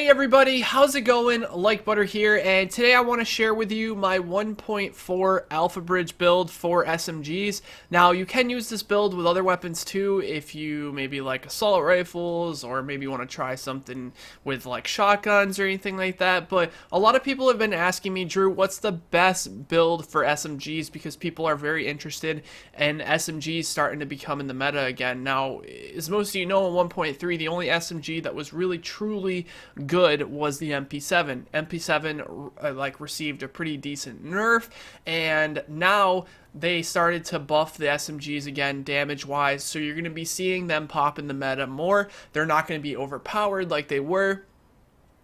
Hey everybody, how's it going? Like Butter here, and today I want to share with you my 1.4 Alpha Bridge build for SMGs. Now, you can use this build with other weapons too if you maybe like assault rifles or maybe want to try something with like shotguns or anything like that. But a lot of people have been asking me, Drew, what's the best build for SMGs, because people are very interested in SMGs starting to become in the meta again. Now, as most of you know, in 1.3, the only SMG that was really truly good was the MP7. MP7 like received a pretty decent nerf, and now they started to buff the SMGs again damage wise, so you're going to be seeing them pop in the meta more. They're not going to be overpowered like they were.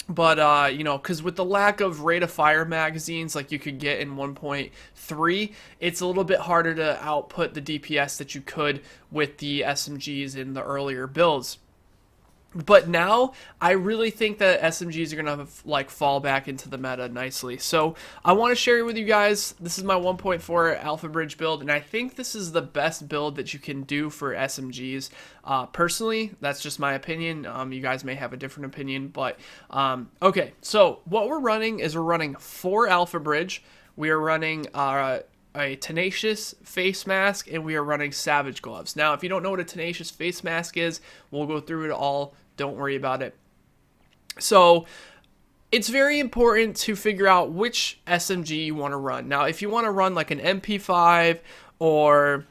But, you know, because with the lack of rate of fire magazines like you could get in 1.3, it's a little bit harder to output the DPS that you could with the SMGs in the earlier builds. But now, I really think that SMGs are going to like fall back into the meta nicely. So, I want to share with you guys, this is my 1.4 Alpha Bridge build, and I think this is the best build that you can do for SMGs. Personally, that's just my opinion. You guys may have a different opinion, but, okay. So, what we're running is we're running 4 Alpha Bridge. We are running, a tenacious face mask, and we are running savage gloves. Now, if you don't know what a tenacious face mask is, we'll go through it all. Don't worry about it. So it's very important to figure out which SMG you want to run. Now, if you want to run like an MP5 or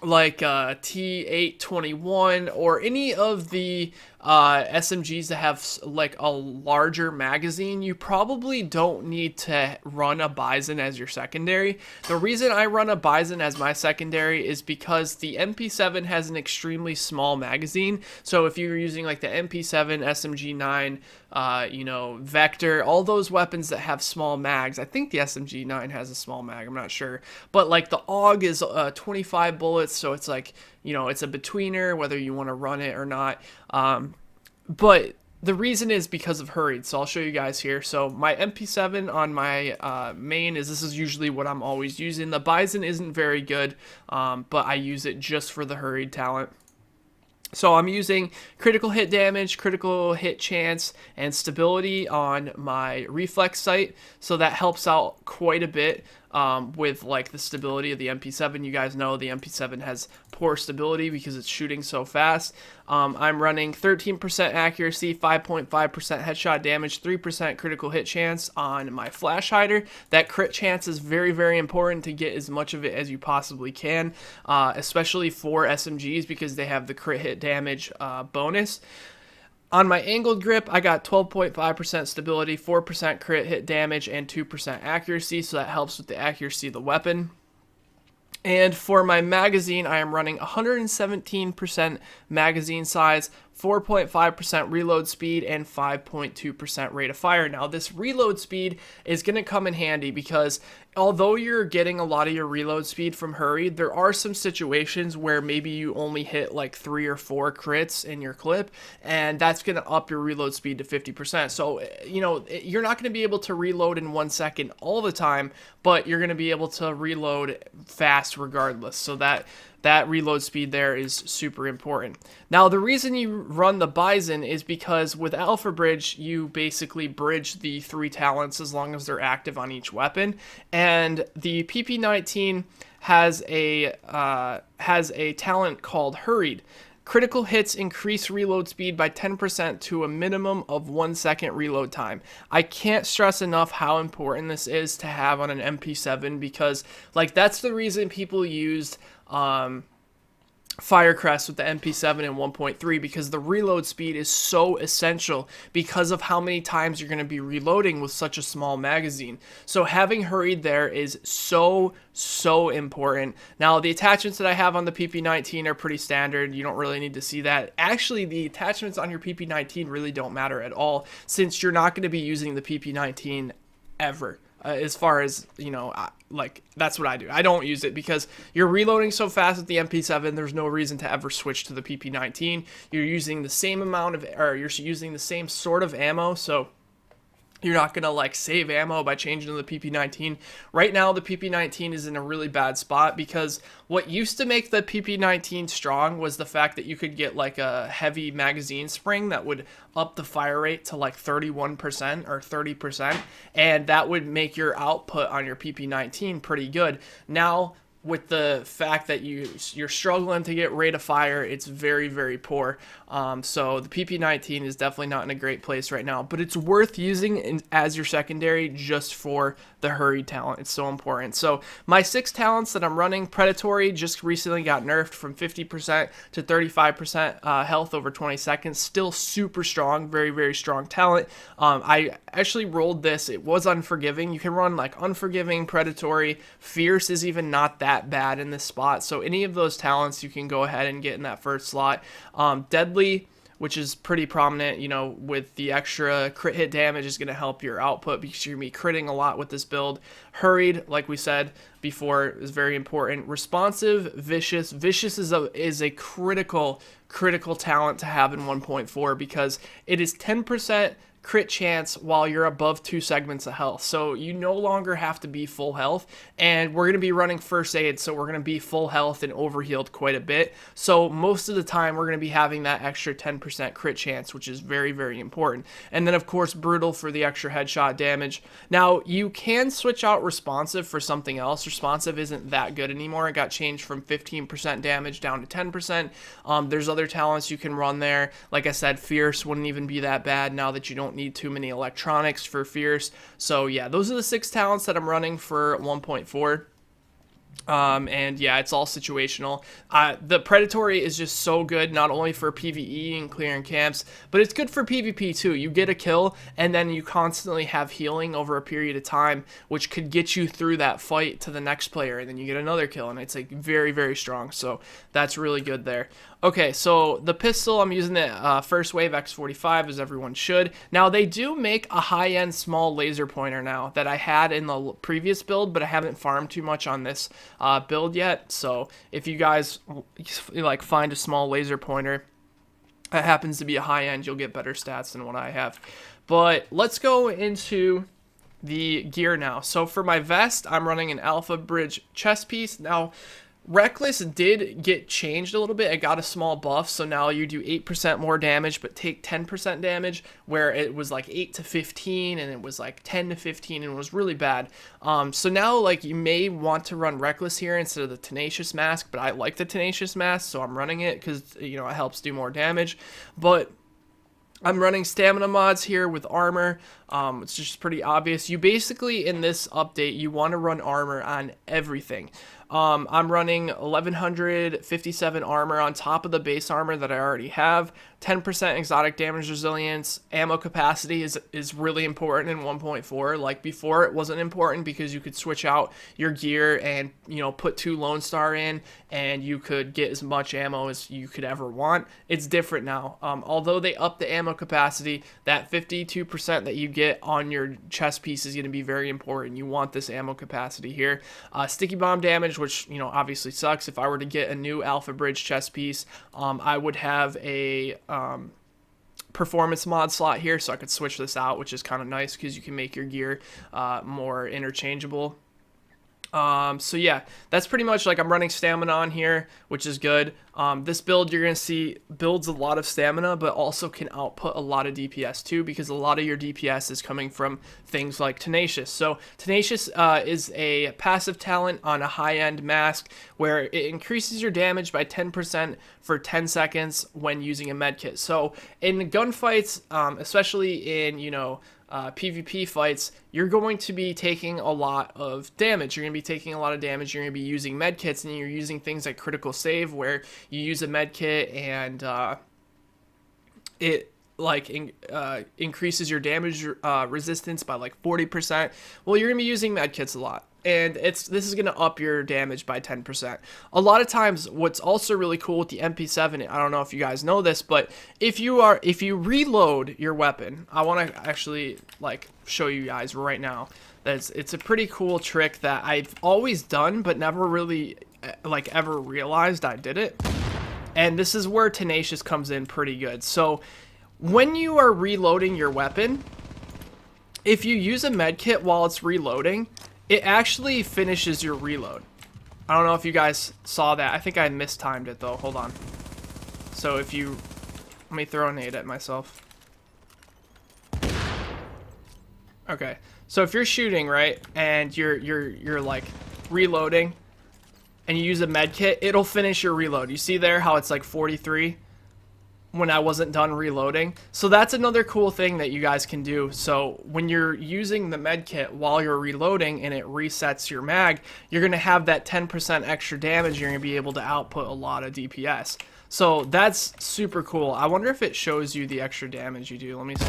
like a T821 or any of the SMGs that have like a larger magazine, you probably don't need to run a Bison as your secondary. The reason I run a Bison as my secondary is because the MP7 has an extremely small magazine. So if you're using like the MP7, SMG9, you know, Vector, all those weapons that have small mags. I think the SMG9 has a small mag, I'm not sure. But like the AUG is 25 bullets, so it's like, you know, it's a betweener whether you want to run it or not. But the reason is because of hurried, so I'll show you guys here. So my MP7 on my main this is usually what I'm always using. The Bison isn't very good, but I use it just for the hurried talent. So I'm using critical hit damage, critical hit chance, and stability on my reflex sight. So that helps out quite a bit with like the stability of the MP7. You guys know the MP7 has poor stability because it's shooting so fast. I'm running 13% accuracy, 5.5% headshot damage, 3% critical hit chance on my flash hider. That crit chance is very, very important to get as much of it as you possibly can, especially for SMGs because they have the crit hit damage bonus. On my angled grip, I got 12.5% stability, 4% crit hit damage, and 2% accuracy, so that helps with the accuracy of the weapon. And for my magazine, I am running 117% magazine size, 4.5% reload speed, and 5.2% rate of fire. Now, this reload speed is going to come in handy because although you're getting a lot of your reload speed from hurried, there are some situations where maybe you only hit like 3 or 4 crits in your clip, and that's going to up your reload speed to 50%. So, you know, you're not going to be able to reload in 1 second all the time, but you're going to be able to reload fast regardless. So that reload speed there is super important. Now, the reason you run the Bison is because with Alpha Bridge, you basically bridge the 3 talents as long as they're active on each weapon. And the PP19 has a talent called Hurried. Critical hits increase reload speed by 10% to a minimum of 1 second reload time. I can't stress enough how important this is to have on an MP7 because, like, that's the reason people used Firecrest with the MP7 in 1.3 because the reload speed is so essential because of how many times you're going to be reloading with such a small magazine. So having hurried there is so important. Now, the attachments that I have on the PP19 are pretty standard. You don't really need to see that. Actually, the attachments on your PP19 really don't matter at all since you're not going to be using the PP19 ever. As far as, you know, like, that's what I do. I don't use it because you're reloading so fast with the MP7, there's no reason to ever switch to the PP19. You're using the same amount of, or you're using the same sort of ammo, so You're not going to like save ammo by changing to the PP19. Right now, the PP19 is in a really bad spot because what used to make the PP19 strong was the fact that you could get like a heavy magazine spring that would up the fire rate to like 31% or 30%, and that would make your output on your PP19 pretty good. Now, with the fact that you're struggling to get rate of fire, it's very, very poor. So the PP19 is definitely not in a great place right now, but it's worth using as your secondary just for the hurry talent. It's so important. So my 6 talents that I'm running, Predatory just recently got nerfed from 50% to 35% health over 20 seconds. Still super strong, very, very strong talent. I actually rolled this. It was Unforgiving. You can run like Unforgiving, Predatory. Fierce is even not that bad in this spot. So any of those talents you can go ahead and get in that first slot. Deadly, which is pretty prominent, you know, with the extra crit hit damage is going to help your output because you're going to be critting a lot with this build. Hurried, like we said before, is very important. Responsive, Vicious. Vicious is a critical talent to have in 1.4 because it is 10% crit chance while you're above 2 segments of health. So you no longer have to be full health, and we're going to be running first aid, so we're going to be full health and overhealed quite a bit. So most of the time we're going to be having that extra 10% crit chance, which is very, very important. And then of course Brutal for the extra headshot damage. Now you can switch out Responsive for something else. Responsive isn't that good anymore. It got changed from 15% damage down to 10%. There's other talents you can run there. Like I said, Fierce wouldn't even be that bad now that you don't need too many electronics for Fierce. So yeah, those are the 6 talents that I'm running for 1.4. And yeah, it's all situational. The Predatory is just so good, not only for PvE and clearing camps, but it's good for PvP too. You get a kill, and then you constantly have healing over a period of time, which could get you through that fight to the next player, and then you get another kill, and it's like very, very strong. So that's really good there. Okay, so the pistol, I'm using the First Wave X45, as everyone should. Now, they do make a high-end small laser pointer now that I had in the previous build, but I haven't farmed too much on this build yet. So if you guys like find a small laser pointer that happens to be a high-end, you'll get better stats than what I have. But let's go into the gear now. So for my vest, I'm running an Alpha Bridge chest piece. Now, Reckless did get changed a little bit. It got a small buff, so now you do 8% more damage, but take 10% damage, where it was like 8 to 15, and it was like 10 to 15, and it was really bad. So now, like, you may want to run Reckless here instead of the Tenacious Mask, but I like the Tenacious Mask, so I'm running it because, you know, it helps do more damage. But I'm running stamina mods here with armor. It's just pretty obvious. You basically, in this update, you want to run armor on everything. I'm running 1157 armor on top of the base armor that I already have. 10% exotic damage resilience. Ammo capacity is really important in 1.4. Like before, it wasn't important because you could switch out your gear and, you know, put 2 Lone Star in and you could get as much ammo as you could ever want. It's different now. Although they upped the ammo capacity, that 52% that you get on your chest piece is going to be very important. You want this ammo capacity here. Sticky bomb damage, which, you know, obviously sucks. If I were to get a new Alpha Bridge chest piece, I would have a performance mod slot here, so I could switch this out, which is kind of nice because you can make your gear more interchangeable. So yeah, that's pretty much, like, I'm running stamina on here, which is good. This build, you're going to see, builds a lot of stamina, but also can output a lot of DPS too, because a lot of your DPS is coming from things like Tenacious. So Tenacious is a passive talent on a high-end mask where it increases your damage by 10% for 10 seconds when using a medkit. So in gunfights, especially in, you know, PvP fights, you're going to be taking a lot of damage. You're going to be taking a lot of damage. You're going to be using medkits, and you're using things like critical save, where you use a medkit and it like increases your damage resistance by like 40%. Well, you're going to be using medkits a lot, and this is going to up your damage by 10%. A lot of times, what's also really cool with the MP7, I don't know if you guys know this, but if you reload your weapon, I want to actually like show you guys right now. It's a pretty cool trick that I've always done, but never really like ever realized I did it. And this is where Tenacious comes in pretty good. So when you are reloading your weapon, if you use a med kit while it's reloading, it actually finishes your reload. I don't know if you guys saw that. I think I mistimed it though. Hold on. So if you, let me throw a nade at myself. Okay. So if you're shooting, right, and you're like reloading and you use a med kit, it'll finish your reload. You see there how it's like 43 when I wasn't done reloading. So that's another cool thing that you guys can do. So when you're using the med kit while you're reloading and it resets your mag, you're going to have that 10% extra damage. You're going to be able to output a lot of DPS. So that's super cool. I wonder if it shows you the extra damage you do. Let me see.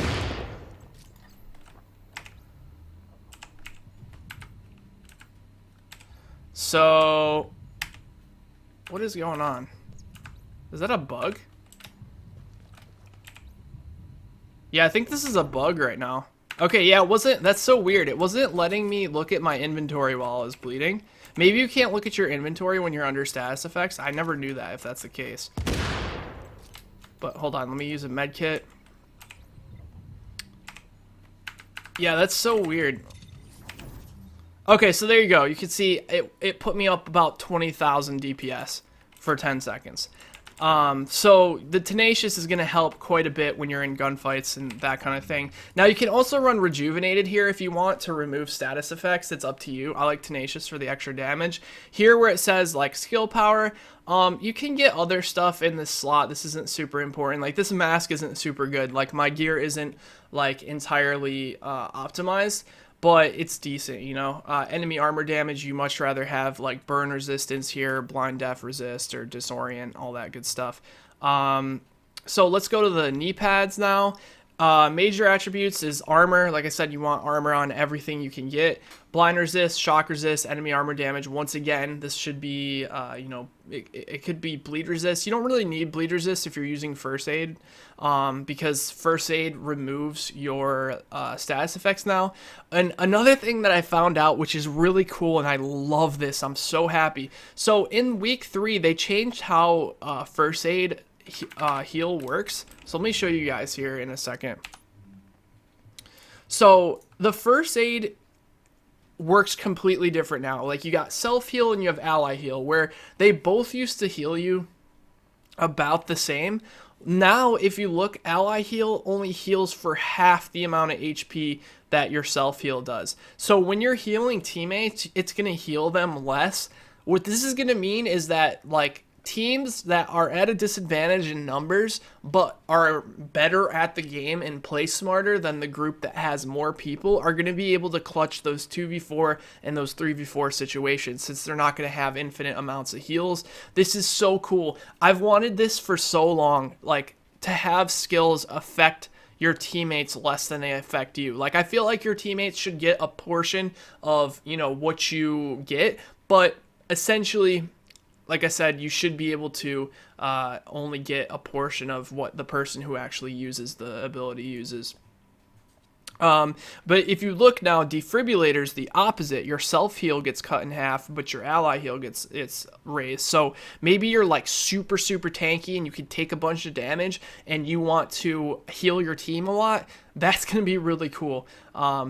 So what is going on? Is that a bug? Yeah, I think this is a bug right now. Okay, yeah, it wasn't, that's so weird. It wasn't letting me look at my inventory while I was bleeding. Maybe you can't look at your inventory when you're under status effects. I never knew that if that's the case. But hold on, let me use a med kit. Yeah, that's so weird. Okay, so there you go. You can see it put me up about 20,000 DPS for 10 seconds. So the Tenacious is going to help quite a bit when you're in gunfights and that kind of thing. Now you can also run Rejuvenated here if you want to remove status effects. It's up to you. I like Tenacious for the extra damage. Here where it says like skill power, you can get other stuff in this slot. This isn't super important. Like this mask isn't super good. Like my gear isn't like entirely optimized. But it's decent, you know. Enemy armor damage, you much rather have like burn resistance here, blind death resist, or disorient, all that good stuff. So let's go to the knee pads now. Major attributes is armor. Like I said, you want armor on everything you can get. Blind resist, shock resist, enemy armor damage. Once again, this should be, you know, it could be bleed resist. You don't really need bleed resist if you're using first aid, because first aid removes your status effects now. And another thing that I found out, which is really cool, and I love this, I'm so happy. So in week 3, they changed how first aid heal works. So let me show you guys here in a second. So the first aid works completely different now. Like you got self heal and you have ally heal, where they both used to heal you about the same. Now if you look, ally heal only heals for half the amount of HP that your self heal does. So when you're healing teammates, it's going to heal them less. What this is going to mean is that like teams that are at a disadvantage in numbers but are better at the game and play smarter than the group that has more people are going to be able to clutch those 2v4 and those 3v4 situations, since they're not going to have infinite amounts of heals. This is so cool. I've wanted this for so long, like to have skills affect your teammates less than they affect you. Like I feel like your teammates should get a portion of, you know, what you get, but essentially, like I said, you should be able to only get a portion of what the person who actually uses the ability uses. But if you look now, defibrillators, the opposite. Your self-heal gets cut in half, but your ally heal it's raised. So maybe you're like super tanky and you can take a bunch of damage and you want to heal your team a lot. That's going to be really cool.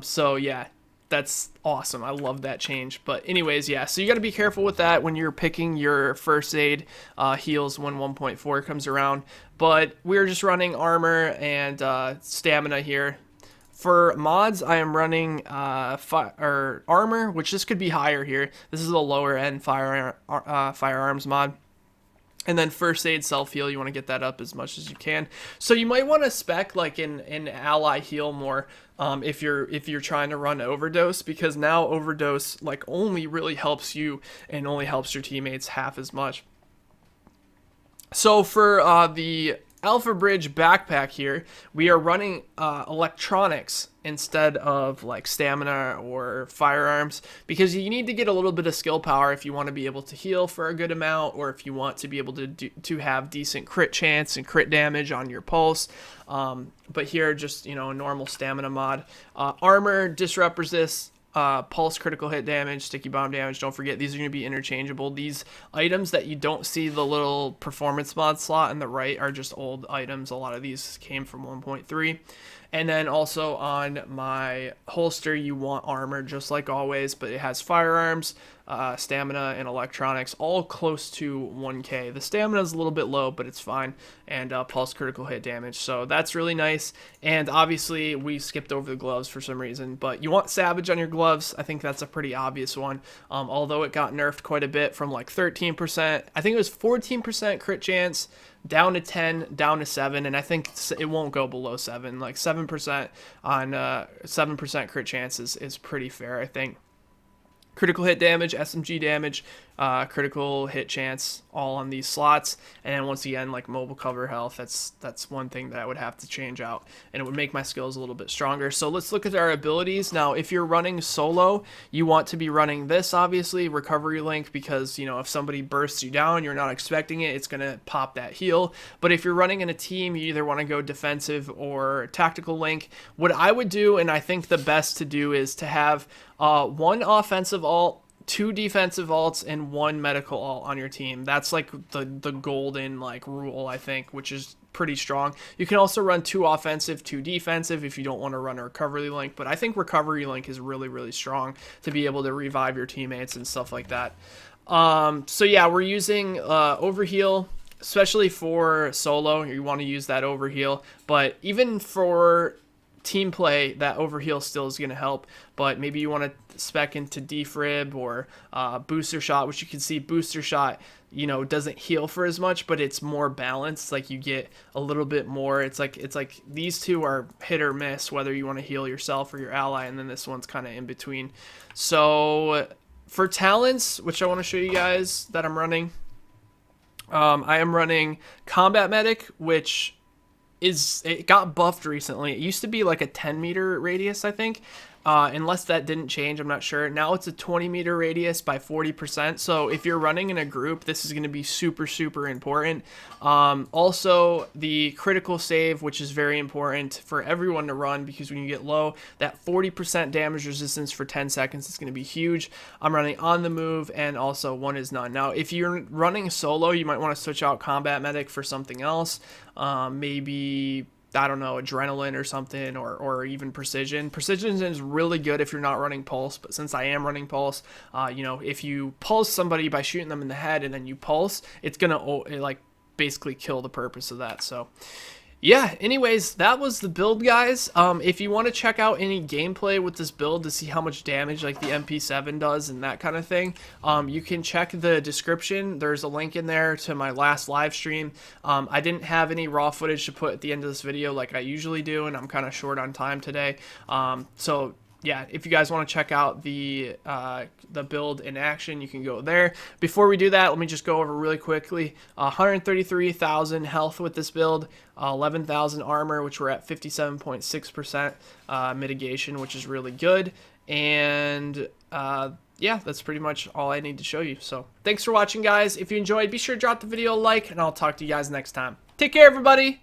So yeah. That's awesome. I love that change. But anyways, yeah, so you got to be careful with that when you're picking your first aid heals when 1.4 comes around. But we're just running armor and stamina here. For mods, I am running armor, which this could be higher here. This is a lower end firearms mod. And then first aid, self heal, you want to get that up as much as you can. So you might want to spec like in ally heal more if you're trying to run overdose, because now overdose like only really helps you and only helps your teammates half as much. So for the Alpha Bridge backpack here, we are running electronics instead of like stamina or firearms, because you need to get a little bit of skill power if you want to be able to heal for a good amount, or if you want to be able to have decent crit chance and crit damage on your pulse. But here, just, you know, a normal stamina mod. Armor, disrupt resist, pulse, critical hit damage, sticky bomb damage. Don't forget, these are going to be interchangeable. These items that you don't see the little performance mod slot on the right are just old items. A lot of these came from 1.3. And then also on my holster, you want armor just like always, but it has firearms, stamina, and electronics all close to 1k. The stamina is a little bit low, but it's fine, and pulse critical hit damage, so that's really nice. And obviously we skipped over the gloves for some reason, but you want Savage on your gloves. I think that's a pretty obvious one, although it got nerfed quite a bit from like 13%, I think it was 14% crit chance, down to 10, down to 7, and I think it won't go below 7. Like 7% on 7% crit chance is pretty fair, I think. Critical hit damage, SMG damage, critical hit chance, all on these slots. And then once again, like mobile cover health, that's one thing that I would have to change out, and it would make my skills a little bit stronger. So let's look at our abilities. Now, if you're running solo, you want to be running this, obviously, Recovery Link, because, you know, if somebody bursts you down, you're not expecting it, it's going to pop that heal. But if you're running in a team, you either want to go defensive or tactical link. What I would do, and I think the best to do, is to have one offensive alt, 2 defensive alts, and 1 medical alt on your team. That's like the golden like rule, I think, which is pretty strong. You can also run 2 offensive, 2 defensive if you don't want to run a recovery link, but I think recovery link is really, really strong to be able to revive your teammates and stuff like that. So yeah, we're using overheal, especially for solo. You want to use that overheal, but even for team play, that overheal still is going to help. But maybe you want to spec into defrib or booster shot, which you can see booster shot, you know, doesn't heal for as much, but it's more balanced. Like you get a little bit more. It's like these two are hit or miss, whether you want to heal yourself or your ally, and then this one's kind of in between. So for talents, which I want to show you guys that I'm running, I am running Combat Medic, which it got buffed recently. It used to be like a 10-meter radius, I think. Unless that didn't change, I'm not sure. Now it's a 20-meter radius by 40%. So if you're running in a group, this is going to be super, super important. Also, the critical save, which is very important for everyone to run, because when you get low, that 40% damage resistance for 10 seconds is going to be huge. I'm running on the move, and also one is none. Now, if you're running solo, you might want to switch out Combat Medic for something else. Maybe, I don't know, adrenaline or something, or even precision. Precision is really good if you're not running pulse, but since I am running pulse, you know, if you pulse somebody by shooting them in the head and then you pulse, it's gonna like basically kill the purpose of that. So yeah, anyways, that was the build, guys. If you want to check out any gameplay with this build to see how much damage like the MP7 does and that kind of thing, you can check the description. There's a link in there to my last live stream. I didn't have any raw footage to put at the end of this video like I usually do, and I'm kind of short on time today. So yeah, if you guys want to check out the build in action, you can go there. Before we do that, let me just go over really quickly. 133,000 health with this build, 11,000 armor, which we're at 57.6% mitigation, which is really good. And yeah, that's pretty much all I need to show you. So thanks for watching, guys. If you enjoyed, be sure to drop the video a like, and I'll talk to you guys next time. Take care, everybody.